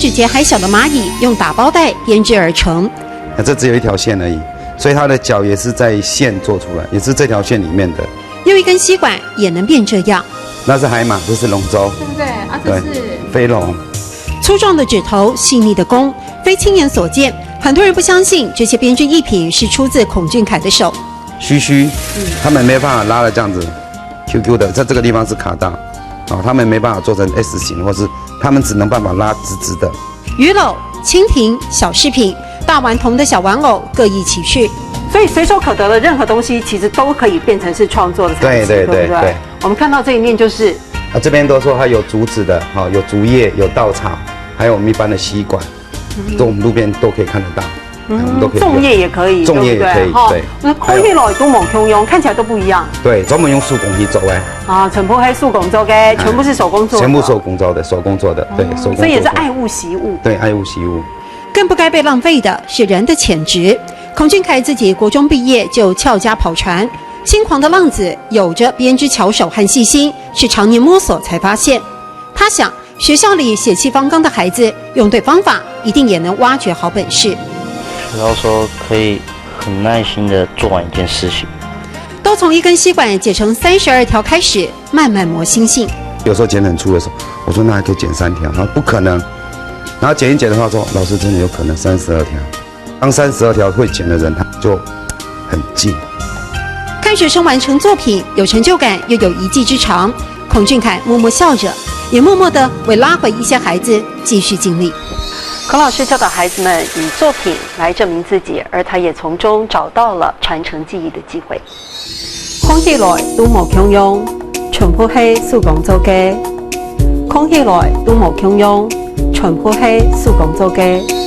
指节还小的蚂蚁用打包袋编织而成。那这只有一条线而已，所以它的脚也是在线做出来，也是这条线里面的。又一根吸管也能变这样。那是海马，这是龙舟，对不对？啊，这是飞龙。粗壮的指头，细腻的弓，非亲眼所见。很多人不相信这些编织艺品是出自孔俊凯的手。须，他们没办法拉的这样子 ，QQ 的，在这个地方是卡到，他们没办法做成 S 型，或是他们只能办法拉直直的。鱼篓、蜻蜓、小饰品、大顽童的小玩偶各异其趣。所以随手可得的任何东西，其实都可以变成是创作的产品，对不对？我们看到这一面就是这边都说它有竹子的，有竹叶，有稻草，还有我们一般的吸管，这我们路边都可以看得到。我们都可以粽叶也可以，粽叶也可以，对。那空气箩都猛汹涌，看起来都不一样。对，专门用手工去做哎。全部黑手工做的，全部是手工做的。全部手工做的，手工做的，对，手工。所以也是爱物惜物。对，爱物惜物。更不该被浪费的是人的潜质。孔俊凯自己国中毕业就翘家跑船，心狂的浪子有着编织巧手和细心，是常年摸索才发现。他想，学校里血气方刚的孩子，用对方法，一定也能挖掘好本事。然后说可以很耐心的做完一件事情，都从一根吸管解成32条开始，慢慢磨心性。有时候剪很粗的时候，我说那还可以剪3条，他说不可能。然后剪一剪的话说，老师真的有可能32条。当32条会剪的人，他就很近。看学生完成作品，有成就感又有一技之长，孔俊凯默默笑着，也默默地为拉回一些孩子继续尽力。孔老师教导孩子们以作品来证明自己，而他也从中找到了传承技艺的机会。空气来都无强用，全部是手工做的。空气来都无强用，全部是手工做的。